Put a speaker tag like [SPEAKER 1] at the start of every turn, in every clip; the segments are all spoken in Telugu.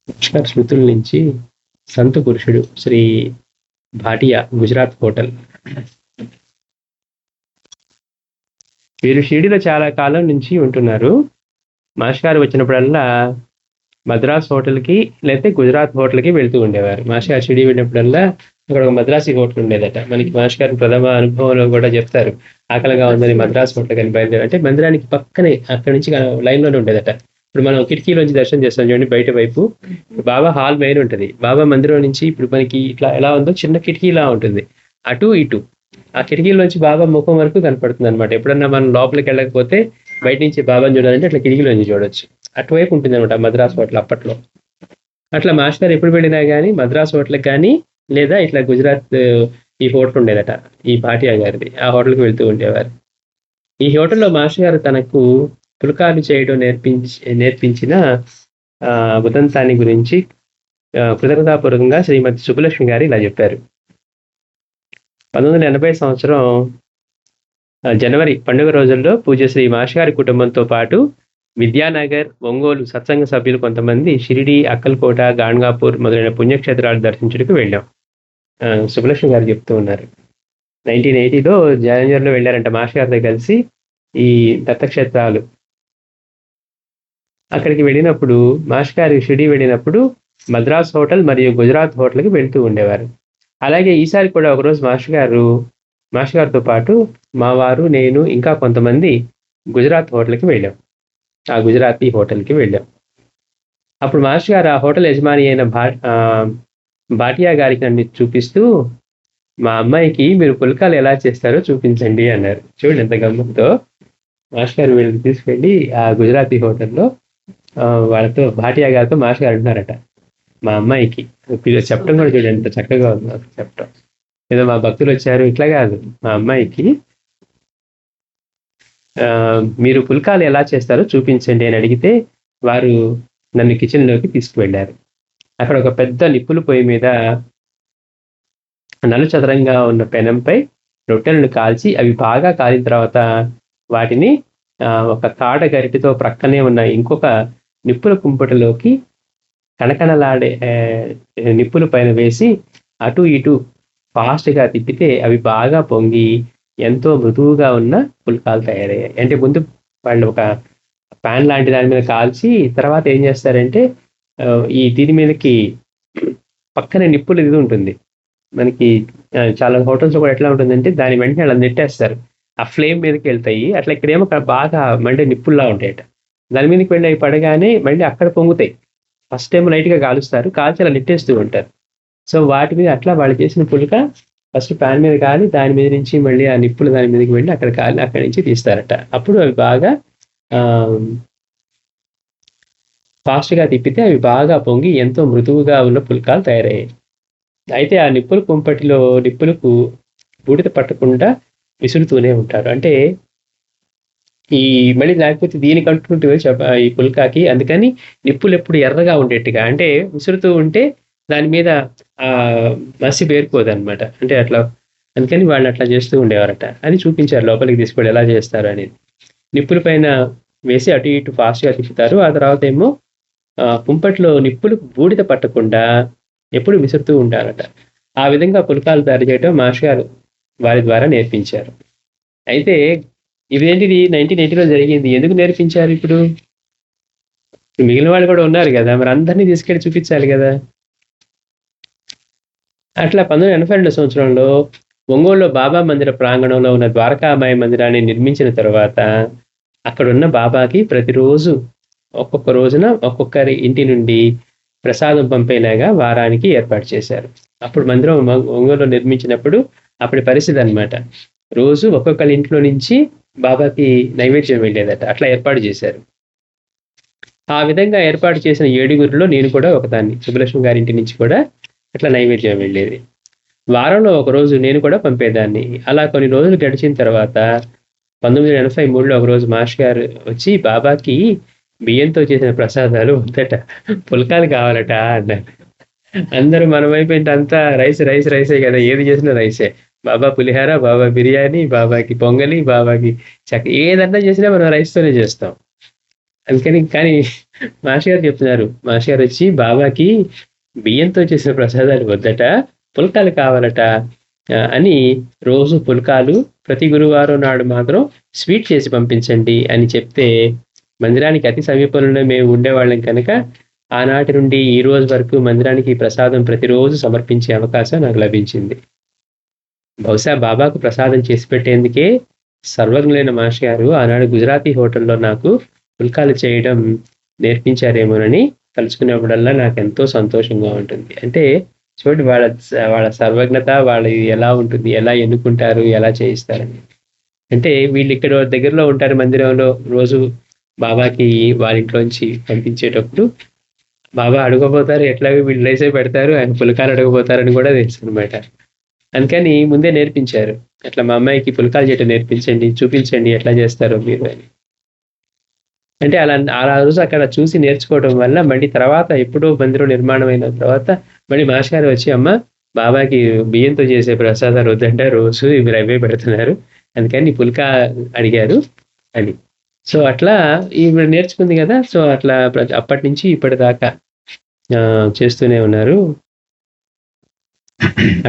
[SPEAKER 1] పుష్కర్ స్మృతుల నుంచి సంత పురుషుడు శ్రీ భాటియా గుజరాత్ హోటల్. వీరు షిరిడీలో చాలా కాలం నుంచి ఉంటున్నారు. మాస్టర్ గారు వచ్చినప్పుడల్లా మద్రాస్ హోటల్కి లేకపోతే గుజరాత్ హోటల్కి వెళ్తూ ఉండేవారు. మాస్టర్ గారు షిరిడీ వెళ్ళినప్పుడల్లా అక్కడ ఒక మద్రాసి హోటల్ ఉండేదట. మనకి మాస్టర్ గారి ప్రథమ అనుభవంలో కూడా చెప్తారు, ఆకలిగా ఉందని మద్రాస్ హోటల్ కానీ బయలుదేరి అంటే మందిరానికి పక్కనే అక్కడి నుంచి లైన్లోనే ఉండేదట. ఇప్పుడు మనం కిటికీలోంచి దర్శనం చేస్తాం చూడండి, బయట వైపు బాబా హాల్ మెయిన్ ఉంటుంది. బాబా మందిరం నుంచి ఇప్పుడు మనకి ఇట్లా ఎలా ఉందో చిన్న కిటికీలా ఉంటుంది, అటు ఇటు ఆ కిటికీలోంచి బాబా ముఖం వరకు కనపడుతుంది అనమాట. ఎప్పుడన్నా మనం లోపలికి వెళ్ళకపోతే బయట నుంచి బాబాని చూడాలంటే అట్లా కిటికీలోంచి చూడొచ్చు. అటువైపు ఉంటుంది అనమాట మద్రాస్ హోటల్ అప్పట్లో. అట్లా మాస్టర్ గారు ఎప్పుడు వెళ్ళినా కానీ మద్రాస్ హోటల్కి కానీ లేదా ఇట్లా గుజరాత్ ఈ హోటల్ ఉండేదట, ఈ భాటియా గారిది, ఆ హోటల్కి వెళ్తూ ఉండేవారు. ఈ హోటల్లో మాస్టర్ గారు తనకు పుల్కాలు చేయడం నేర్పించిన ఉదంతాన్ని గురించి కృతజ్ఞతాపూర్వకంగా శ్రీమతి సుబ్బలక్ష్మి గారు ఇలా చెప్పారు. 1980 సంవత్సరం జనవరి పండుగ రోజుల్లో పూజ్యశ్రీ మాస్టర్ గారి కుటుంబంతో పాటు విద్యానగర్, ఒంగోలు సత్సంగ సభ్యులు కొంతమంది షిరిడి, అక్కల్కోట, గాణ్గాపూర్ మొదలైన పుణ్యక్షేత్రాలు దర్శించడానికి వెళ్ళాం. సుబ్బలక్ష్మి గారు చెప్తూ ఉన్నారు. 1980లో జనవరిలో వెళ్ళారంట మాస్టర్ గారితో కలిసి ఈ దత్తక్షేత్రాలు. అక్కడికి వెళ్ళినప్పుడు మాస్టర్ గారు షిరిడి వెళ్ళినప్పుడు మద్రాస్ హోటల్ మరియు గుజరాత్ హోటల్కి వెళ్తూ ఉండేవారు. అలాగే ఈసారి కూడా ఒకరోజు మాస్టర్ గారితో పాటు మా వారు, నేను ఇంకా కొంతమంది గుజరాత్ హోటల్కి వెళ్ళాం. ఆ గుజరాతీ హోటల్కి వెళ్ళాం. అప్పుడు మాస్టర్ గారు ఆ హోటల్ యజమాని అయిన భాటియా గారికి నన్ను చూపిస్తూ, మా అమ్మాయికి మీరు పుల్కాలు ఎలా చేస్తారో చూపించండి అన్నారు. చూడండి ఎంత గమ్మత్తో. మాస్టర్ గారు వీళ్ళకి తీసుకెళ్ళి ఆ గుజరాతీ హోటల్లో వాళ్ళతో భాటియా గారితో మాస్టర్ గారు అంటున్నారట, మా అమ్మాయికి చెప్పడం కూడా చూడండి ఎంత చక్కగా ఉంది చెప్పడం. ఏదో మా భక్తులు వచ్చారు ఇట్లా కాదు, మా అమ్మాయికి మీరు పుల్కాలు ఎలా చేస్తారో చూపించండి అని అడిగితే వారు నన్ను కిచెన్లోకి తీసుకువెళ్ళారు. అక్కడ ఒక పెద్ద నిప్పుల పొయ్యి మీద నలు చదరంగా ఉన్న పెనంపై రొట్టెలను కాల్చి అవి బాగా కాలిన తర్వాత వాటిని ఒక తాట గరిటితో ప్రక్కనే ఉన్న ఇంకొక నిప్పుల కుంపటిలోకి కణకణలాడే నిప్పుల పైన వేసి అటు ఇటు ఫాస్ట్గా తిప్పితే అవి బాగా పొంగి ఎంతో మృదువుగా ఉన్న పుల్కాలు తయారయ్యాయి. అంటే ముందు వాళ్ళు ఒక ప్యాన్ లాంటి దాని మీద కాల్చి తర్వాత ఏం చేస్తారంటే దీని మీదకి పక్కనే నిప్పులు ఇది ఉంటుంది. మనకి చాలా హోటల్స్ కూడా ఎట్లా ఉంటుందంటే దాని వెంటనే అలా నెట్టేస్తారు, ఆ ఫ్లేమ్ మీదకి వెళ్తాయి. అట్లా ఇక్కడేమో బాగా మండే నిప్పుల్లా ఉంటాయట. దాని మీదకి వెళ్ళి అవి పడగానే మళ్ళీ అక్కడ పొంగుతాయి. ఫస్ట్ టైం లైట్గా కాలుస్తారు, కాల్చి అలా నెట్టేస్తూ ఉంటారు. సో వాటి మీద అట్లా వాళ్ళు చేసిన పుల్క ఫస్ట్ ప్యాన్ మీద కాలి దాని మీద నుంచి మళ్ళీ ఆ నిప్పులు దాని మీదకి వెళ్ళి అక్కడ కాలి అక్కడి నుంచి తీస్తారట. అప్పుడు అవి బాగా ఫాస్ట్గా తిప్పితే అవి బాగా పొంగి ఎంతో మృదువుగా ఉన్న పుల్కాలు తయారయ్యాయి. అయితే ఆ నిప్పుల కుంపటిలో నిప్పులకు బూడిద పట్టకుండా విసురుతూనే ఉంటారు. అంటే ఈ మళ్ళీ లేకపోతే దీనికి అంటుకుంటుంది ఈ పుల్కాకి, అందుకని నిప్పులు ఎప్పుడు ఎర్రగా ఉండేట్టుగా అంటే విసురుతూ ఉంటే దాని మీద మసి పేరుకోదనమాట. అంటే అట్లా అందుకని వాళ్ళు అట్లా చేస్తూ ఉండేవారట. అని చూపించారు లోపలికి తీసుకెళ్ళి ఎలా చేస్తారు అనేది. నిప్పుల పైన వేసి అటు ఇటు ఫాస్ట్గా తిప్పుతారు. ఆ తర్వాత ఏమో కుంపట్లో నిప్పులకు బూడిద పట్టకుండా ఎప్పుడు విసురుతూ ఉంటారట. ఆ విధంగా పుల్కాలు తయారు చేయడం మాస్టర్ గారు వారి ద్వారా నేర్పించారు. అయితే ఇదేంటిది 1980లో జరిగింది, ఎందుకు నేర్పించారు? ఇప్పుడు మిగిలిన వాళ్ళు కూడా ఉన్నారు కదా, మరి అందరినీ తీసుకెళ్ళి చూపించాలి కదా. అట్లా 1982 సంవత్సరంలో ఒంగోలులో బాబా మందిర ప్రాంగణంలో ఉన్న ద్వారకామాయి మందిరాన్ని నిర్మించిన తర్వాత అక్కడున్న బాబాకి ప్రతిరోజు ఒక్కొక్క రోజున ఒక్కొక్కరి ఇంటి నుండి ప్రసాదం పంపేలాగా వారానికి ఏర్పాటు చేశారు. అప్పుడు మందిరం ఒంగోలులో నిర్మించినప్పుడు అప్పటి పరిస్థితి అనమాట. రోజు ఒక్కొక్కరి ఇంట్లో నుంచి బాబాకి నైవేద్యం వెళ్ళేదట. అట్లా ఏర్పాటు చేశారు. ఆ విధంగా ఏర్పాటు చేసిన 7గురిలో నేను కూడా ఒకదాన్ని. సుబ్బలక్ష్మి గారి ఇంటి నుంచి కూడా అట్లా నైవేద్యం వెళ్ళేది. వారంలో ఒకరోజు నేను కూడా పంపేదాన్ని. అలా కొన్ని రోజులు గడిచిన తర్వాత 1983లో ఒకరోజు మాస్టర్ గారు వచ్చి బాబాకి బియ్యంతో చేసిన ప్రసాదాలు వద్దట, పుల్కాలు కావాలట అన్నారు. అందరూ మన వైపు ఏంటి అంతా రైసే కదా, ఏది చేసినా రైసే. బాబా పులిహార, బాబా బిర్యానీ, బాబాకి పొంగలి, బాబాకి ఏదన్నా చేసినా మనం రైస్తోనే చేస్తాం. అందుకని కానీ మాస్టర్ గారు చెప్తున్నారు. మాస్టర్ గారు వచ్చి బాబాకి బియ్యంతో చేసిన ప్రసాదాలు వద్దట, పుల్కాలు కావాలట అని రోజు పుల్కాలు, ప్రతి గురువారం నాడు మాత్రం స్వీట్ చేసి పంపించండి అని చెప్తే, మందిరానికి అతి సమీపంలోనే మేము ఉండేవాళ్ళం కనుక ఆనాటి నుండి ఈ రోజు వరకు మందిరానికి ప్రసాదం ప్రతిరోజు సమర్పించే అవకాశం నాకు లభించింది. బహుశా బాబాకు ప్రసాదం చేసి పెట్టేందుకే సర్వజ్ఞులైన మాస్టర్ గారు ఆనాడు గుజరాతీ హోటల్లో నాకు పుల్కాలు చేయడం నేర్పించారేమోనని తలుచుకునేప్పుడల్లా నాకు ఎంతో సంతోషంగా ఉంటుంది. అంటే చూడండి, వాళ్ళ సర్వజ్ఞత, వాళ్ళ ఎలా ఉంటుంది, ఎలా ఎన్నుకుంటారు, ఎలా చేయిస్తారని. అంటే వీళ్ళు ఇక్కడ దగ్గరలో ఉంటారు మందిరంలో, రోజు బాబాకి వాళ్ళ ఇంట్లోంచి పంపించేటప్పుడు బాబా అడగబోతారు, ఎట్లాగో వీళ్ళు రైసే పెడతారు, ఆయన పుల్కాలు అడగబోతారని కూడా తెలుసు అనమాట. అందుకని ముందే నేర్పించారు, అట్లా మా అమ్మాయికి పుల్కాలు చేయటం నేర్పించండి, చూపించండి ఎట్లా చేస్తారో మీరు అని. అంటే అలా రోజు అక్కడ చూసి నేర్చుకోవడం వల్ల మళ్ళీ తర్వాత ఎప్పుడో మందిరం నిర్మాణం అయిన తర్వాత మళ్ళీ మాస్టర్ గారు వచ్చి, అమ్మ బాబాకి బియ్యంతో చేసే ప్రసాదాలు వద్దంటే రోజు మీరు అవే పెడుతున్నారు, అందుకని పుల్కా అడిగారు అని. సో అట్లా ఈవిడ నేర్చుకుంది కదా. సో అట్లా అప్పటి నుంచి ఇప్పటిదాకా చేస్తూనే ఉన్నారు.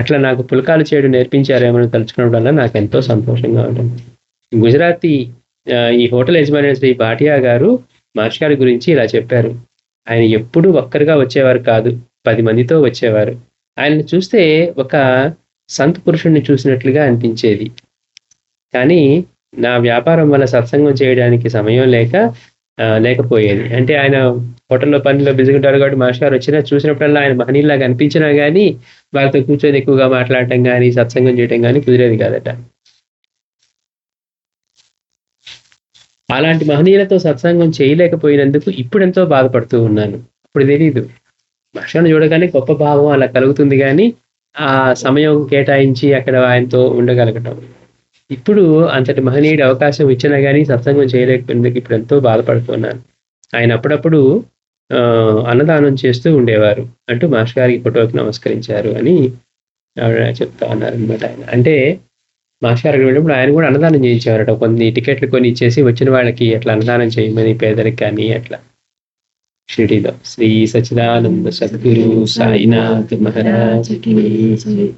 [SPEAKER 1] అట్లా నాకు పుల్కాలు చేయడం నేర్పించారేమని తలుచుకోవడం వల్ల నాకు ఎంతో సంతోషంగా ఉంటుంది. గుజరాతీ ఈ హోటల్ యజమాని శ్రీ భాటియా గారు మాస్టర్ గారి గురించి ఇలా చెప్పారు. ఆయన ఎప్పుడు ఒక్కరిగా వచ్చేవారు కాదు, 10 మందితో వచ్చేవారు. ఆయన్ని చూస్తే ఒక సంత పురుషుణ్ణి చూసినట్లుగా అనిపించేది. కానీ నా వ్యాపారం వల్ల సత్సంగం చేయడానికి సమయం లేకపోయేది. అంటే ఆయన హోటల్లో పనిలో బిజీగా ఉంటారు కాబట్టి మాస్టర్ గారు వచ్చినా చూసినప్పుడల్లా ఆయన మహనీయులాగా అనిపించినా కానీ వారితో కూర్చొని ఎక్కువగా మాట్లాడటం కానీ సత్సంగం చేయడం కానీ కుదిరేది కాదట. అలాంటి మహనీయులతో సత్సంగం చేయలేకపోయినందుకు ఇప్పుడెంతో బాధపడుతూ ఉన్నాను. అప్పుడు తెలీదు, మాస్టర్ని చూడగానే గొప్ప భావం అలా కలుగుతుంది, కానీ ఆ సమయం కేటాయించి అక్కడ ఆయనతో ఉండగలగటం. ఇప్పుడు అంతటి మహనీయుడి అవకాశం ఇచ్చినా కానీ సత్సంగం చేయలేకపోయినందుకు ఇప్పుడు ఎంతో బాధపడుతున్నాను. ఆయన అప్పుడప్పుడు అన్నదానం చేస్తూ ఉండేవారు అంటూ మాస్టర్ గారికి ఫోటోకి నమస్కరించారు అని ఆవిడ చెప్తా ఉన్నారు అనమాట. ఆయన అంటే మాస్టర్ గారికి వెళ్ళినప్పుడు ఆయన కూడా అన్నదానం చేయించేవారట. కొన్ని టికెట్లు కొని ఇచ్చేసి వచ్చిన వాళ్ళకి అట్లా అన్నదానం చేయమని, పేదరికి కానీ అట్లా. షిరిడీలో శ్రీ సచ్చిదానంద సద్గురు సాయినాథ్ మహారాజ్ కి జై.